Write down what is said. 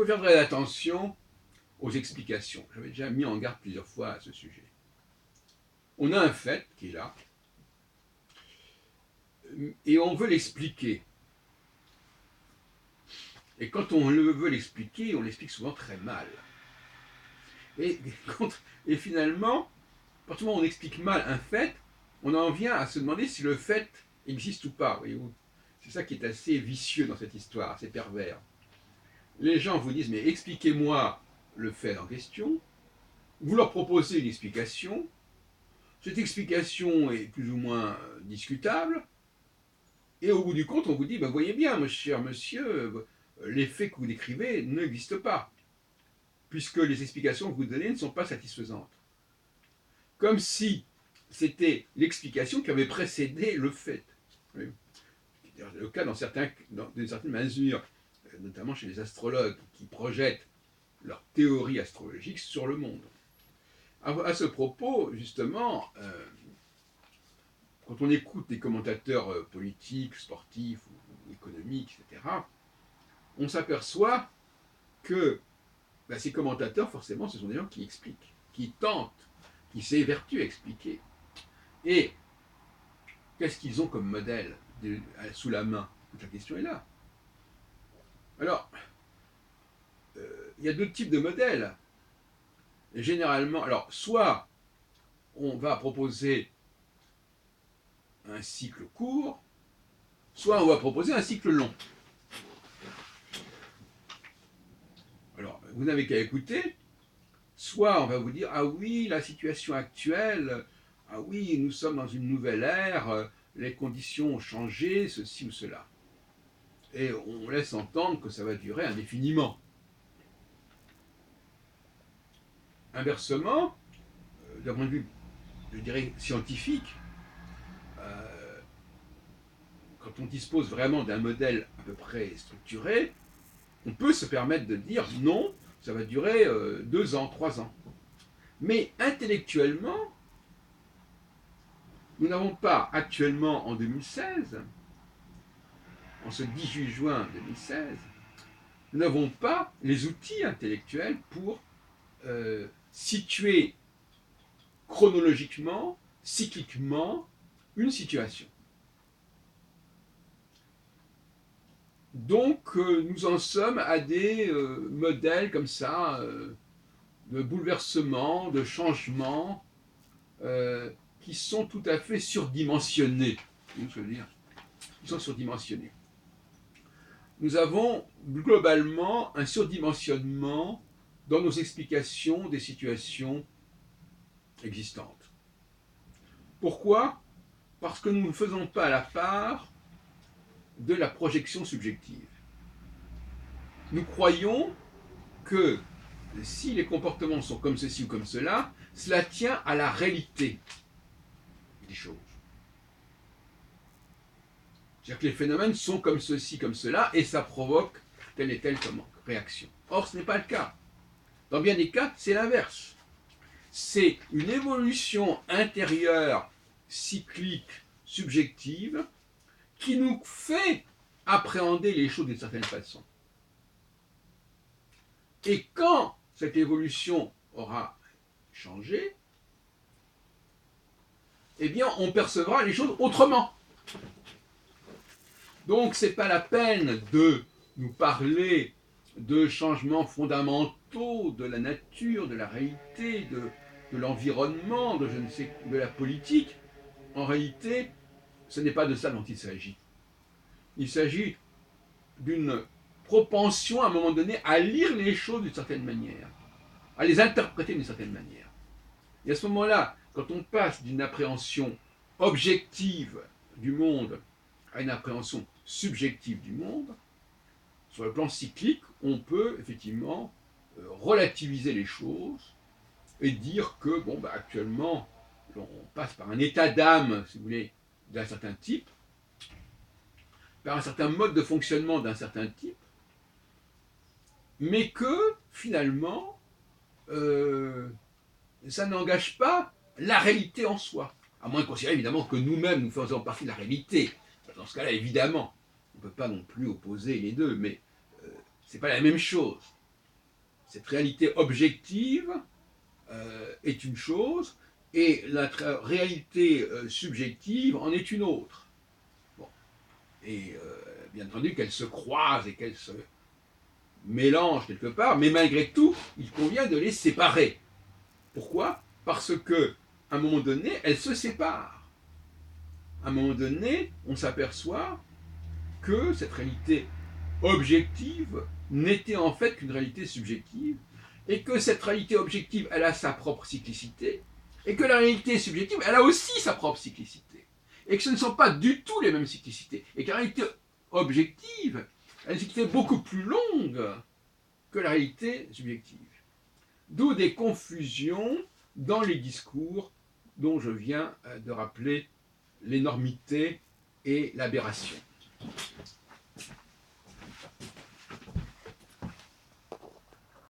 faut faire très attention aux explications. J'avais déjà mis en garde plusieurs fois à ce sujet. On a un fait qui est là, et on veut l'expliquer. Et quand on veut l'expliquer, on l'explique souvent très mal. Et, et finalement, à partir du moment où on explique mal un fait, on en vient à se demander si le fait existe ou pas. C'est ça qui est assez vicieux dans cette histoire, assez pervers. Les gens vous disent, mais expliquez-moi le fait en question. Vous leur proposez une explication. Cette explication est plus ou moins discutable. Et au bout du compte, on vous dit, ben, voyez bien, mon cher monsieur, les faits que vous décrivez n'existent pas, puisque les explications que vous donnez ne sont pas satisfaisantes. Comme si c'était l'explication qui avait précédé le fait. Oui. C'est le cas dans certaines mesures, notamment chez les astrologues, qui projettent leur théorie astrologique sur le monde. À ce propos, justement, quand on écoute des commentateurs politiques, sportifs ou économiques, etc., on s'aperçoit que ces commentateurs, forcément, ce sont des gens qui expliquent, qui tentent, qui s'évertuent à expliquer. Et qu'est-ce qu'ils ont comme modèle sous la main? Toute la question est là. Alors, il y a deux types de modèles. Et généralement, alors, soit on va proposer un cycle court, soit on va proposer un cycle long. Alors, vous n'avez qu'à écouter. Soit on va vous dire, ah oui, la situation actuelle, ah oui, nous sommes dans une nouvelle ère, les conditions ont changé, ceci ou cela. Et on laisse entendre que ça va durer indéfiniment. Inversement, d'un point de vue, je dirais, scientifique, quand on dispose vraiment d'un modèle à peu près structuré, on peut se permettre de dire non, ça va durer 2 ans, 3 ans. Mais intellectuellement, nous n'avons pas actuellement en 2016, en ce 18 juin 2016, nous n'avons pas les outils intellectuels pour situer chronologiquement, cycliquement, une situation. Donc nous en sommes à des modèles comme ça, de bouleversement, de changement, qui sont tout à fait surdimensionnés. Vous voyez ce que je veux dire? Ils sont surdimensionnés. Nous avons globalement un surdimensionnement dans nos explications des situations existantes. Pourquoi? Parce que nous ne faisons pas la part de la projection subjective. Nous croyons que si les comportements sont comme ceci ou comme cela, cela tient à la réalité des choses. C'est-à-dire que les phénomènes sont comme ceci, comme cela, et ça provoque telle et telle réaction. Or, ce n'est pas le cas. Dans bien des cas, c'est l'inverse. C'est une évolution intérieure, cyclique, subjective, qui nous fait appréhender les choses d'une certaine façon. Et quand cette évolution aura changé, eh bien, on percevra les choses autrement. Donc, ce n'est pas la peine de nous parler de changements fondamentaux de la nature, de la réalité, de l'environnement, de la politique. En réalité, ce n'est pas de ça dont il s'agit. Il s'agit d'une propension, à un moment donné, à lire les choses d'une certaine manière, à les interpréter d'une certaine manière. Et à ce moment-là, quand on passe d'une appréhension objective du monde à une appréhension subjective du monde, sur le plan cyclique, on peut effectivement relativiser les choses et dire que, bon, actuellement, on passe par un état d'âme, si vous voulez, d'un certain type, par un certain mode de fonctionnement d'un certain type, mais que, finalement, ça n'engage pas la réalité en soi. À moins de considérer évidemment que nous-mêmes, nous faisons partie de la réalité. Dans ce cas-là, évidemment, on ne peut pas non plus opposer les deux, mais ce n'est pas la même chose. cette réalité objective est une chose, et la réalité subjective en est une autre. Bon. Et bien entendu qu'elles se croisent et qu'elles se mélangent quelque part, mais malgré tout, il convient de les séparer. Pourquoi? Parce que, à un moment donné, elles se séparent. À un moment donné, on s'aperçoit que cette réalité objective n'était en fait qu'une réalité subjective, et que cette réalité objective, elle a sa propre cyclicité, et que la réalité subjective, elle a aussi sa propre cyclicité, et que ce ne sont pas du tout les mêmes cyclicités, et que la réalité objective a une cyclicité beaucoup plus longue que la réalité subjective. D'où des confusions dans les discours dont je viens de rappeler l'énormité et l'aberration.